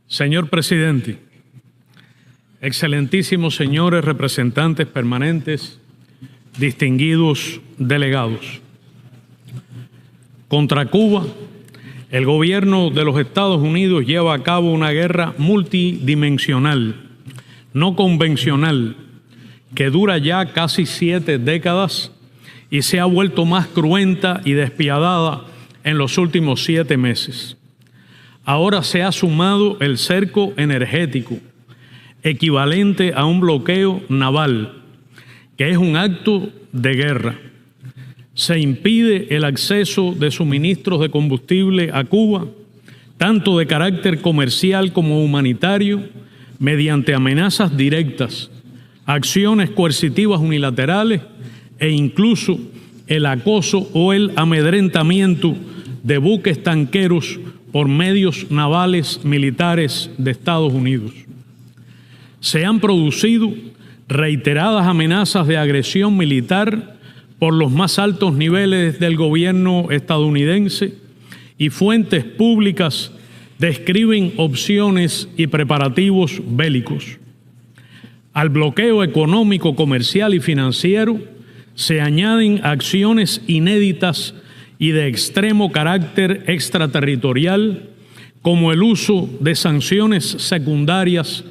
Señor presidente, excelentísimos señores representantes permanentes, distinguidos delegados. Contra Cuba, el gobierno de los Estados Unidos lleva a cabo una guerra multidimensional, no convencional, que dura ya casi 7 décadas y se ha vuelto más cruenta y despiadada en los últimos 7 meses. Ahora se ha sumado el cerco energético, equivalente a un bloqueo naval, que es un acto de guerra. Se impide el acceso de suministros de combustible a Cuba, tanto de carácter comercial como humanitario, mediante amenazas directas, acciones coercitivas unilaterales e incluso el acoso o el amedrentamiento de buques tanqueros por medios navales militares de Estados Unidos. Se han producido reiteradas amenazas de agresión militar por los más altos niveles del gobierno estadounidense y fuentes públicas describen opciones y preparativos bélicos. Al bloqueo económico, comercial y financiero se añaden acciones inéditas y de extremo carácter extraterritorial, como el uso de sanciones secundarias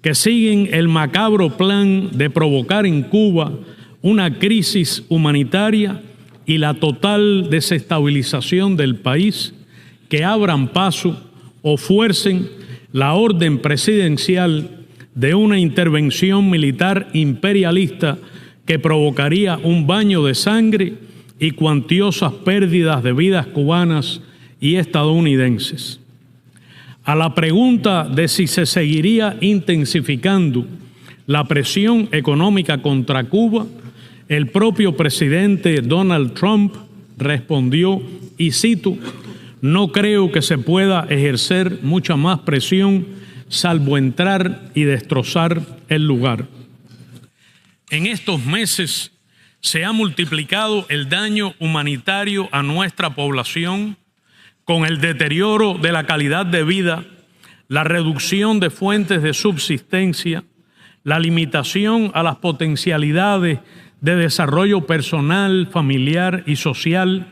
que siguen el macabro plan de provocar en Cuba una crisis humanitaria y la total desestabilización del país, que abran paso o fuercen la orden presidencial de una intervención militar imperialista que provocaría un baño de sangre y cuantiosas pérdidas de vidas cubanas y estadounidenses. A la pregunta de si se seguiría intensificando la presión económica contra Cuba, el propio presidente Donald Trump respondió, y cito: "No creo que se pueda ejercer mucha más presión salvo entrar y destrozar el lugar". En estos meses se ha multiplicado el daño humanitario a nuestra población con el deterioro de la calidad de vida, la reducción de fuentes de subsistencia, la limitación a las potencialidades de desarrollo personal, familiar y social,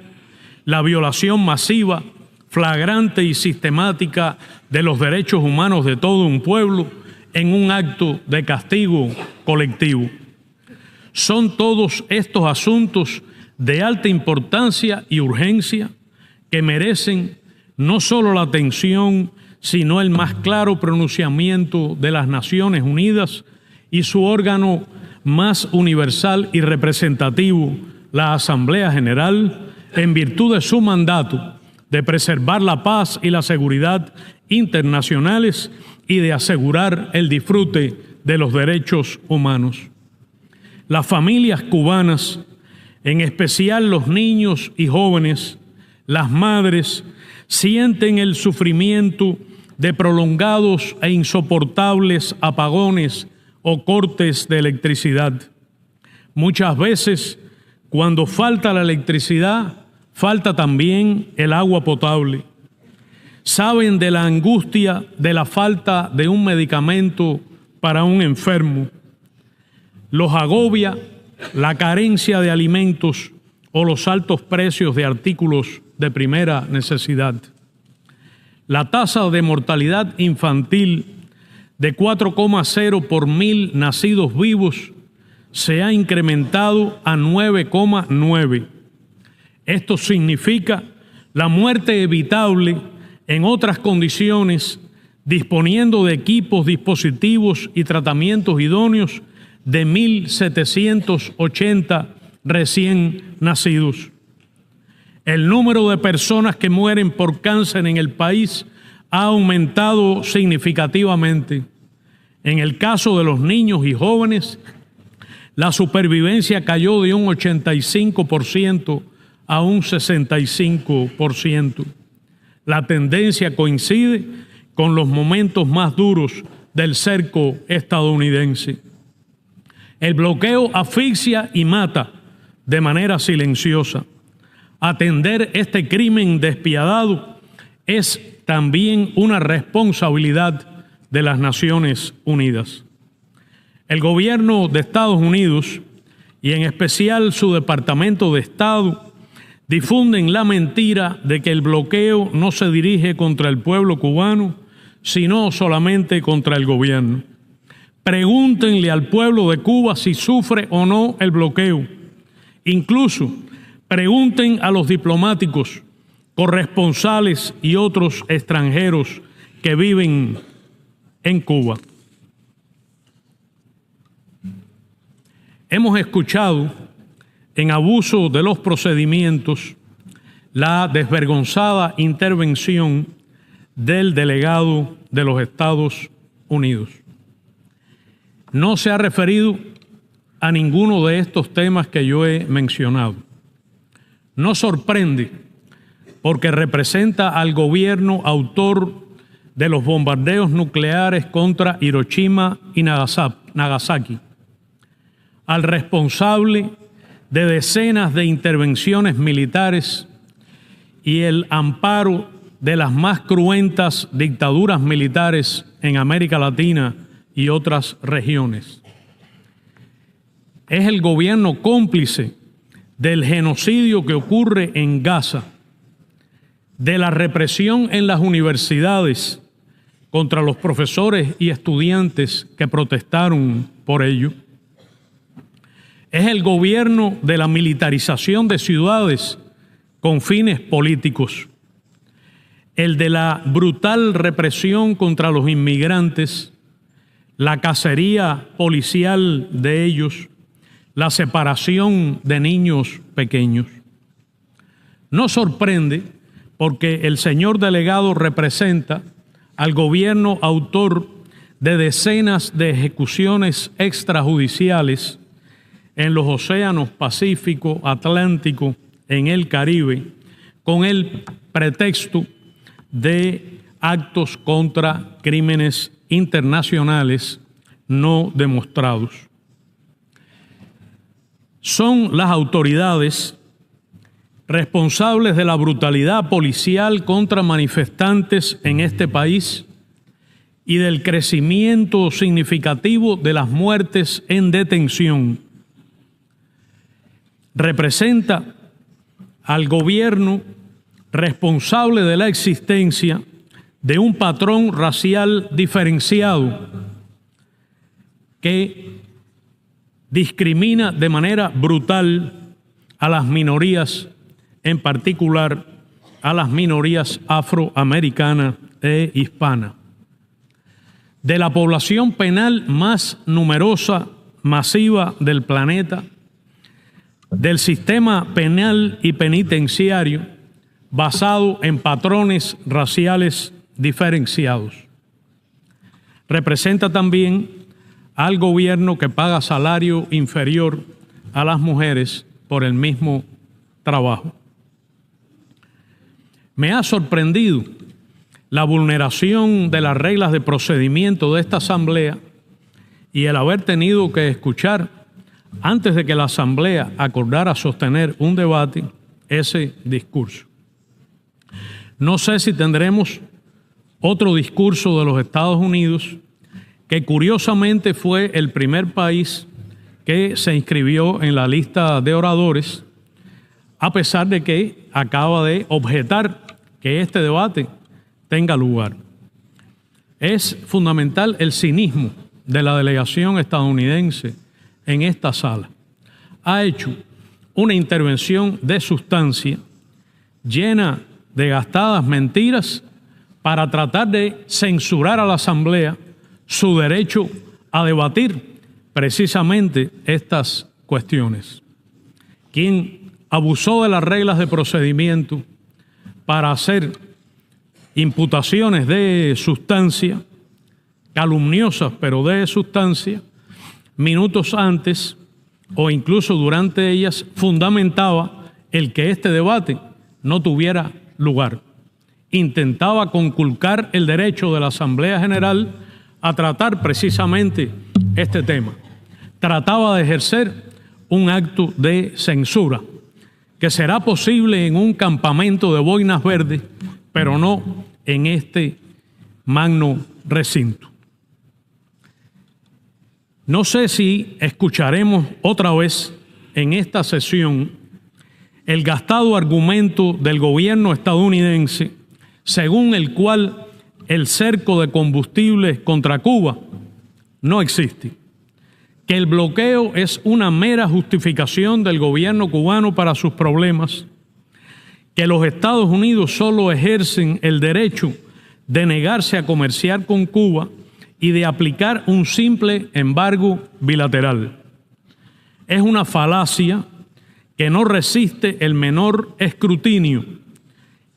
la violación masiva, flagrante y sistemática de los derechos humanos de todo un pueblo en un acto de castigo colectivo. Son todos estos asuntos de alta importancia y urgencia que merecen no solo la atención, sino el más claro pronunciamiento de las Naciones Unidas y su órgano más universal y representativo, la Asamblea General, en virtud de su mandato de preservar la paz y la seguridad internacionales y de asegurar el disfrute de los derechos humanos. Las familias cubanas, en especial los niños y jóvenes, las madres, sienten el sufrimiento de prolongados e insoportables apagones o cortes de electricidad. Muchas veces, cuando falta la electricidad, falta también el agua potable. Saben de la angustia de la falta de un medicamento para un enfermo. Los agobia la carencia de alimentos o los altos precios de artículos de primera necesidad. La tasa de mortalidad infantil de 4,0 por 1000 nacidos vivos se ha incrementado a 9,9. Esto significa la muerte evitable en otras condiciones, disponiendo de equipos, dispositivos y tratamientos idóneos de 1.780 recién nacidos. El número de personas que mueren por cáncer en el país ha aumentado significativamente. En el caso de los niños y jóvenes, la supervivencia cayó de un 85% a un 65%. La tendencia coincide con los momentos más duros del cerco estadounidense. El bloqueo asfixia y mata de manera silenciosa. Atender este crimen despiadado es también una responsabilidad de las Naciones Unidas. El gobierno de Estados Unidos, y en especial su Departamento de Estado, difunden la mentira de que el bloqueo no se dirige contra el pueblo cubano, sino solamente contra el gobierno. Pregúntenle al pueblo de Cuba si sufre o no el bloqueo. Incluso pregunten a los diplomáticos, corresponsales y otros extranjeros que viven en Cuba. Hemos escuchado, en abuso de los procedimientos, la desvergonzada intervención del delegado de los Estados Unidos. No se ha referido a ninguno de estos temas que yo he mencionado. No sorprende, porque representa al gobierno autor de los bombardeos nucleares contra Hiroshima y Nagasaki, al responsable de decenas de intervenciones militares y el amparo de las más cruentas dictaduras militares en América Latina y otras regiones. Es el gobierno cómplice del genocidio que ocurre en Gaza, de la represión en las universidades contra los profesores y estudiantes que protestaron por ello. Es el gobierno de la militarización de ciudades con fines políticos, el de la brutal represión contra los inmigrantes, la cacería policial de ellos, la separación de niños pequeños. No sorprende, porque el señor delegado representa al gobierno autor de decenas de ejecuciones extrajudiciales en los océanos Pacífico, Atlántico, en el Caribe, con el pretexto de actos contra crímenes internacionales no demostrados. Son las autoridades responsables de la brutalidad policial contra manifestantes en este país y del crecimiento significativo de las muertes en detención. Representa al gobierno responsable de la existencia de un patrón racial diferenciado que discrimina de manera brutal a las minorías, en particular a las minorías afroamericana e hispana. De la población penal más numerosa, masiva del planeta, del sistema penal y penitenciario basado en patrones raciales diferenciados. Representa también al gobierno que paga salario inferior a las mujeres por el mismo trabajo. Me ha sorprendido la vulneración de las reglas de procedimiento de esta asamblea y el haber tenido que escuchar, antes de que la asamblea acordara sostener un debate, ese discurso. No sé si tendremos otro discurso de los Estados Unidos, que curiosamente fue el primer país que se inscribió en la lista de oradores, a pesar de que acaba de objetar que este debate tenga lugar. Es fundamental el cinismo de la delegación estadounidense en esta sala. Ha hecho una intervención de sustancia llena de gastadas mentiras para tratar de censurar a la Asamblea su derecho a debatir precisamente estas cuestiones. Quien abusó de las reglas de procedimiento para hacer imputaciones de sustancia, calumniosas pero de sustancia, minutos antes o incluso durante ellas, fundamentaba el que este debate no tuviera lugar. Intentaba conculcar el derecho de la Asamblea General a tratar precisamente este tema. Trataba de ejercer un acto de censura, que será posible en un campamento de boinas verdes, pero no en este magno recinto. No sé si escucharemos otra vez en esta sesión el gastado argumento del gobierno estadounidense según el cual el cerco de combustibles contra Cuba no existe, que el bloqueo es una mera justificación del gobierno cubano para sus problemas, que los Estados Unidos solo ejercen el derecho de negarse a comerciar con Cuba y de aplicar un simple embargo bilateral. Es una falacia que no resiste el menor escrutinio,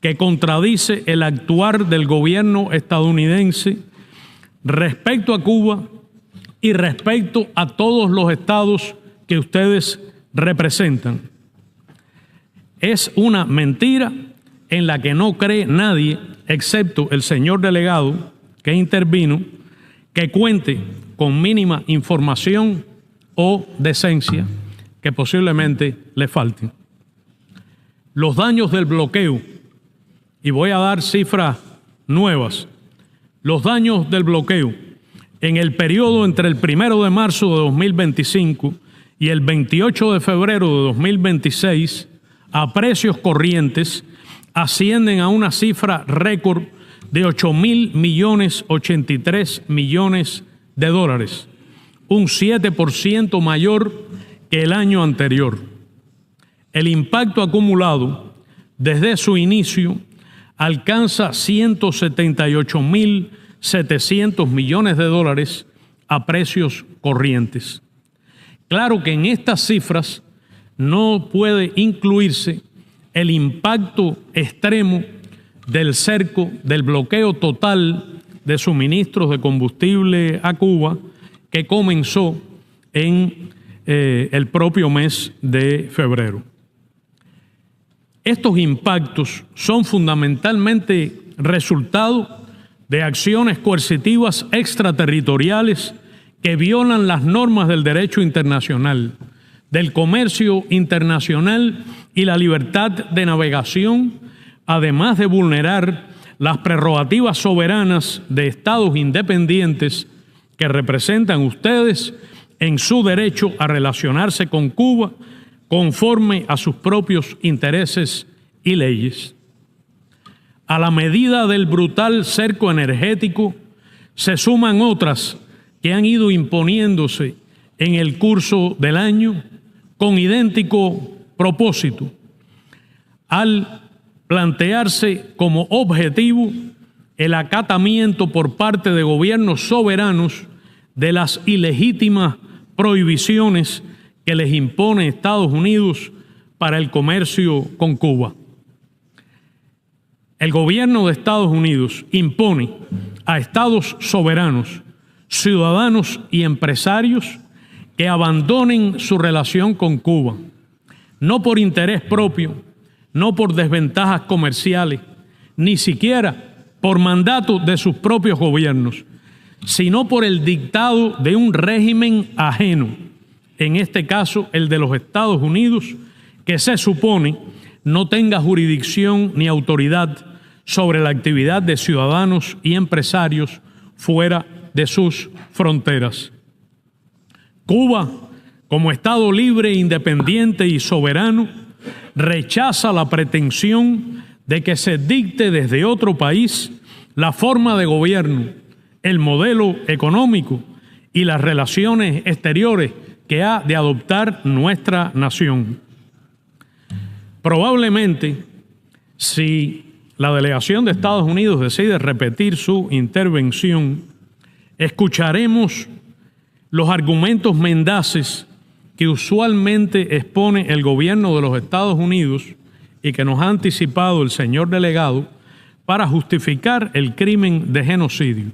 que contradice el actuar del gobierno estadounidense respecto a Cuba y respecto a todos los estados que ustedes representan. Es una mentira en la que no cree nadie, excepto el señor delegado que intervino, que cuente con mínima información o decencia que posiblemente le falten. Los daños del bloqueo, y voy a dar cifras nuevas, los daños del bloqueo en el periodo entre el 1 de marzo de 2025 y el 28 de febrero de 2026 a precios corrientes ascienden a una cifra récord de 8.083 millones de dólares, un 7% mayor que el año anterior. El impacto acumulado desde su inicio alcanza 178.700 millones de dólares a precios corrientes. Claro que en estas cifras no puede incluirse el impacto extremo del cerco, del bloqueo total de suministros de combustible a Cuba que comenzó en el propio mes de febrero. Estos impactos son fundamentalmente resultado de acciones coercitivas extraterritoriales que violan las normas del derecho internacional, del comercio internacional y la libertad de navegación, además de vulnerar las prerrogativas soberanas de estados independientes que representan ustedes en su derecho a relacionarse con Cuba conforme a sus propios intereses y leyes. A la medida del brutal cerco energético se suman otras que han ido imponiéndose en el curso del año con idéntico propósito, al plantearse como objetivo el acatamiento por parte de gobiernos soberanos de las ilegítimas prohibiciones que les impone Estados Unidos para el comercio con Cuba. El gobierno de Estados Unidos impone a estados soberanos, ciudadanos y empresarios que abandonen su relación con Cuba, no por interés propio, no por desventajas comerciales, ni siquiera por mandato de sus propios gobiernos, sino por el dictado de un régimen ajeno, en este caso el de los Estados Unidos, que se supone no tenga jurisdicción ni autoridad sobre la actividad de ciudadanos y empresarios fuera de sus fronteras. Cuba, como Estado libre, independiente y soberano, rechaza la pretensión de que se dicte desde otro país la forma de gobierno, el modelo económico y las relaciones exteriores que ha de adoptar nuestra nación. Probablemente, si la delegación de Estados Unidos decide repetir su intervención, escucharemos los argumentos mendaces que usualmente expone el gobierno de los Estados Unidos y que nos ha anticipado el señor delegado para justificar el crimen de genocidio.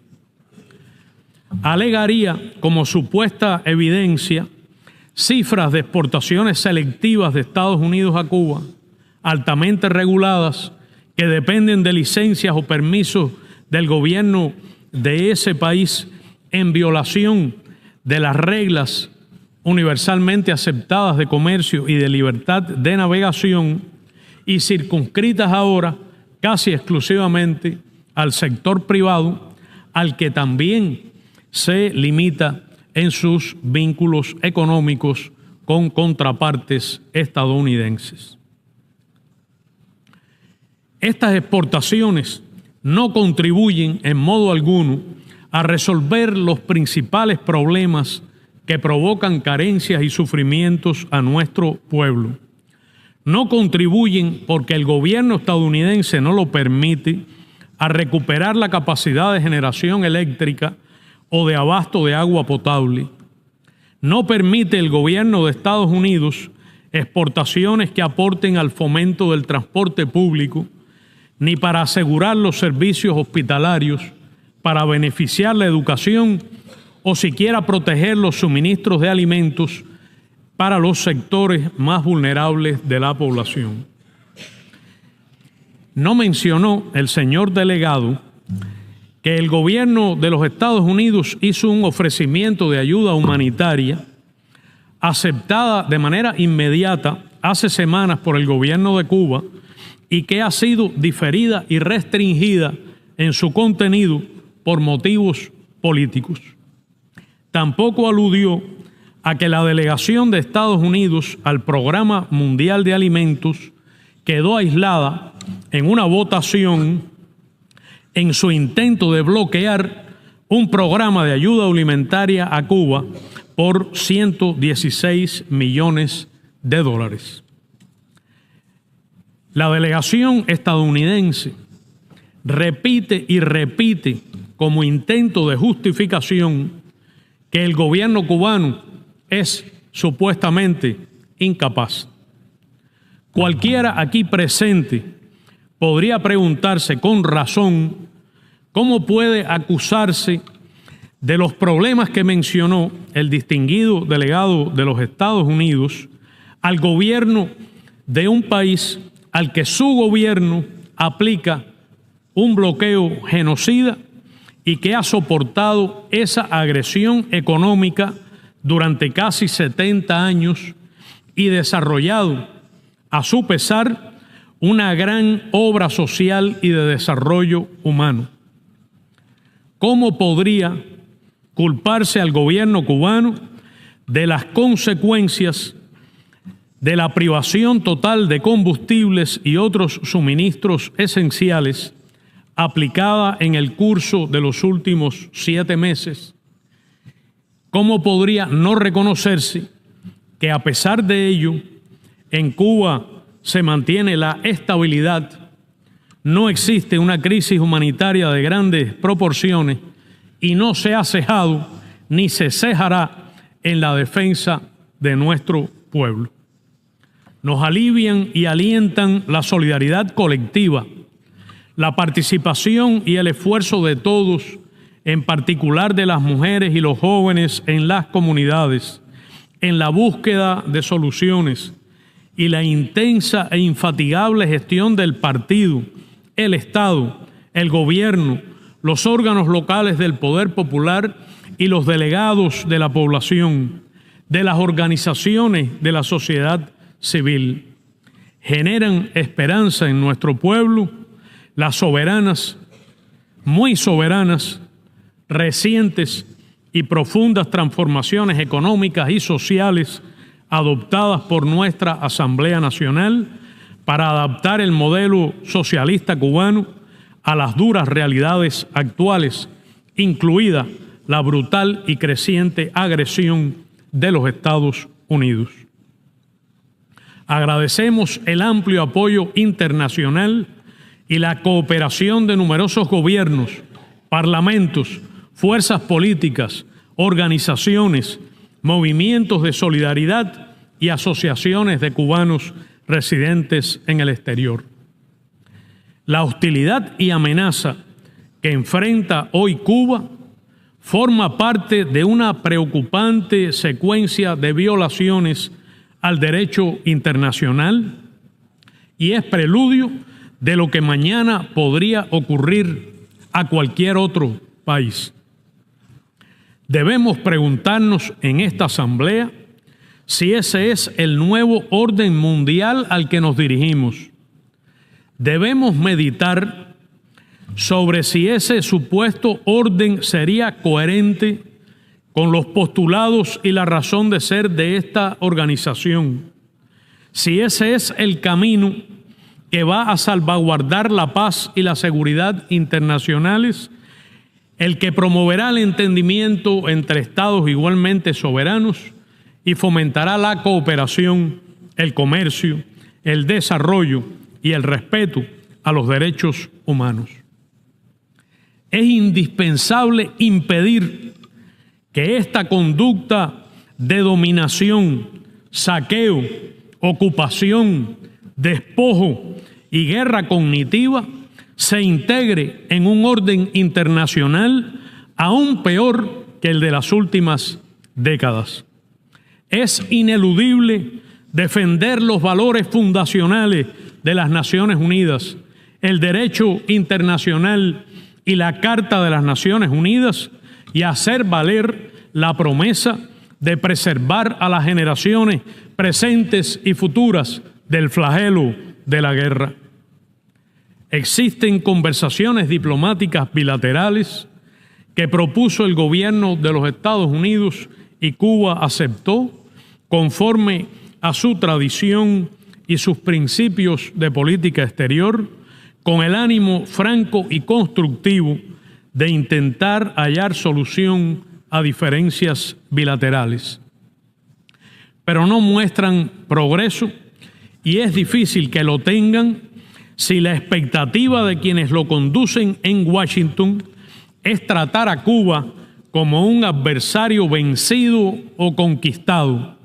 Alegaría como supuesta evidencia cifras de exportaciones selectivas de Estados Unidos a Cuba, altamente reguladas, que dependen de licencias o permisos del gobierno de ese país en violación de las reglas universalmente aceptadas de comercio y de libertad de navegación y circunscritas ahora casi exclusivamente al sector privado, al que también se limita en sus vínculos económicos con contrapartes estadounidenses. Estas exportaciones no contribuyen en modo alguno a resolver los principales problemas que provocan carencias y sufrimientos a nuestro pueblo. No contribuyen porque el gobierno estadounidense no lo permite a recuperar la capacidad de generación eléctrica o de abasto de agua potable. No permite el gobierno de Estados Unidos exportaciones que aporten al fomento del transporte público, ni para asegurar los servicios hospitalarios, para beneficiar la educación o siquiera proteger los suministros de alimentos para los sectores más vulnerables de la población. No mencionó el señor delegado que el gobierno de los Estados Unidos hizo un ofrecimiento de ayuda humanitaria aceptada de manera inmediata hace semanas por el gobierno de Cuba y que ha sido diferida y restringida en su contenido por motivos políticos. Tampoco aludió a que la delegación de Estados Unidos al Programa Mundial de Alimentos quedó aislada en una votación en su intento de bloquear un programa de ayuda alimentaria a Cuba por 116 millones de dólares. La delegación estadounidense repite y repite como intento de justificación que el gobierno cubano es supuestamente incapaz. Cualquiera aquí presente podría preguntarse con razón cómo puede acusarse de los problemas que mencionó el distinguido delegado de los Estados Unidos al gobierno de un país al que su gobierno aplica un bloqueo genocida y que ha soportado esa agresión económica durante casi 70 años y desarrollado, a su pesar, una gran obra social y de desarrollo humano. ¿Cómo podría culparse al gobierno cubano de las consecuencias de la privación total de combustibles y otros suministros esenciales aplicada en el curso de los últimos 7 meses? ¿Cómo podría no reconocerse que a pesar de ello, en Cuba se mantiene la estabilidad, no existe una crisis humanitaria de grandes proporciones y no se ha cejado ni se cejará en la defensa de nuestro pueblo? Nos alivian y alientan la solidaridad colectiva, la participación y el esfuerzo de todos, en particular de las mujeres y los jóvenes en las comunidades, en la búsqueda de soluciones y la intensa e infatigable gestión del partido, el Estado, el gobierno, los órganos locales del poder popular y los delegados de la población, de las organizaciones de la sociedad civil. Generan esperanza en nuestro pueblo las soberanas, muy soberanas, recientes y profundas transformaciones económicas y sociales adoptadas por nuestra Asamblea Nacional para adaptar el modelo socialista cubano a las duras realidades actuales, incluida la brutal y creciente agresión de los Estados Unidos. Agradecemos el amplio apoyo internacional y la cooperación de numerosos gobiernos, parlamentos, fuerzas políticas, organizaciones, movimientos de solidaridad y asociaciones de cubanos residentes en el exterior. La hostilidad y amenaza que enfrenta hoy Cuba forma parte de una preocupante secuencia de violaciones al derecho internacional y es preludio de lo que mañana podría ocurrir a cualquier otro país. Debemos preguntarnos en esta asamblea si ese es el nuevo orden mundial al que nos dirigimos. Debemos meditar sobre si ese supuesto orden sería coherente con los postulados y la razón de ser de esta organización, si ese es el camino que va a salvaguardar la paz y la seguridad internacionales, el que promoverá el entendimiento entre estados igualmente soberanos y fomentará la cooperación, el comercio, el desarrollo y el respeto a los derechos humanos. Es indispensable impedir que esta conducta de dominación, saqueo, ocupación, despojo y guerra cognitiva se integre en un orden internacional aún peor que el de las últimas décadas. Es ineludible defender los valores fundacionales de las Naciones Unidas, el derecho internacional y la Carta de las Naciones Unidas, y hacer valer la promesa de preservar a las generaciones presentes y futuras del flagelo de la guerra. Existen conversaciones diplomáticas bilaterales que propuso el gobierno de los Estados Unidos y Cuba aceptó conforme a su tradición y sus principios de política exterior, con el ánimo franco y constructivo de intentar hallar solución a diferencias bilaterales. Pero no muestran progreso y es difícil que lo tengan si la expectativa de quienes lo conducen en Washington es tratar a Cuba como un adversario vencido o conquistado,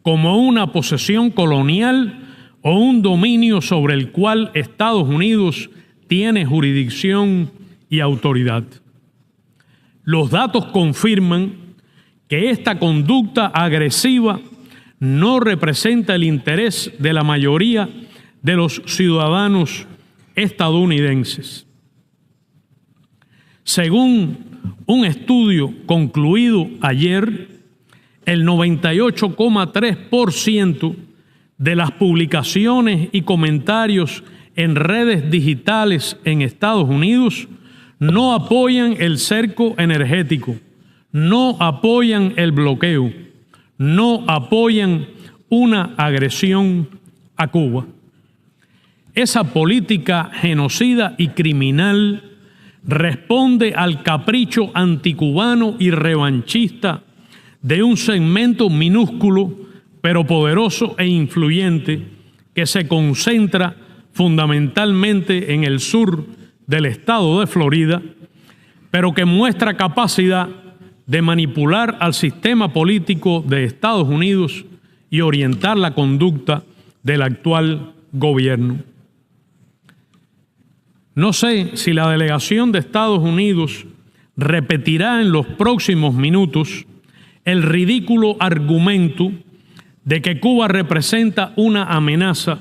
como una posesión colonial o un dominio sobre el cual Estados Unidos tiene jurisdicción y autoridad. Los datos confirman que esta conducta agresiva no representa el interés de la mayoría de los ciudadanos estadounidenses. Según un estudio concluido ayer, el 98,3% de las publicaciones y comentarios en redes digitales en Estados Unidos no apoyan el cerco energético, no apoyan el bloqueo, no apoyan una agresión a Cuba. Esa política genocida y criminal responde al capricho anticubano y revanchista de un segmento minúsculo pero poderoso e influyente que se concentra fundamentalmente en el sur del estado de Florida, pero que muestra capacidad de manipular al sistema político de Estados Unidos y orientar la conducta del actual gobierno. No sé si la delegación de Estados Unidos repetirá en los próximos minutos el ridículo argumento de que Cuba representa una amenaza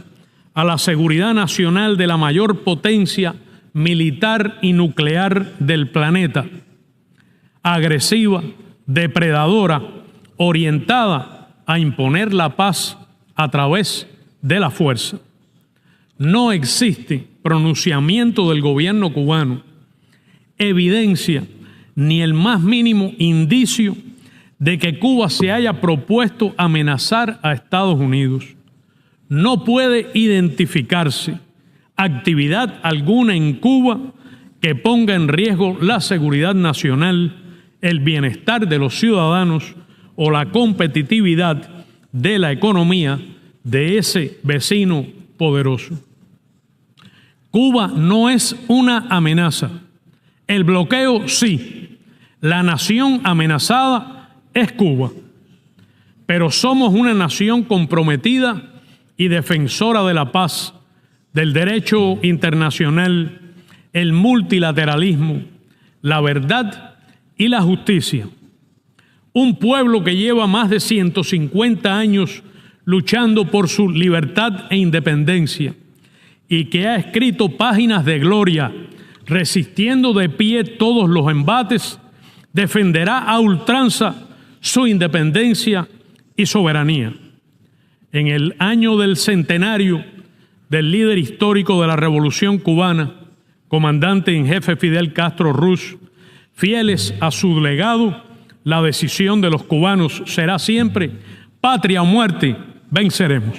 a la seguridad nacional de la mayor potencia militar y nuclear del planeta, agresiva, depredadora, orientada a imponer la paz a través de la fuerza. No existe pronunciamiento del gobierno cubano, evidencia ni el más mínimo indicio de que Cuba se haya propuesto amenazar a Estados Unidos. No puede identificarse actividad alguna en Cuba que ponga en riesgo la seguridad nacional, el bienestar de los ciudadanos o la competitividad de la economía de ese vecino poderoso. Cuba no es una amenaza. El bloqueo sí. La nación amenazada es Cuba. Pero somos una nación comprometida y defensora de la paz, del derecho internacional, el multilateralismo, la verdad y la justicia. Un pueblo que lleva más de 150 años luchando por su libertad e independencia y que ha escrito páginas de gloria, resistiendo de pie todos los embates, defenderá a ultranza su independencia y soberanía. En el año del centenario del líder histórico de la Revolución Cubana, comandante en jefe Fidel Castro Ruz, fieles a su legado, la decisión de los cubanos será siempre: patria o muerte, venceremos.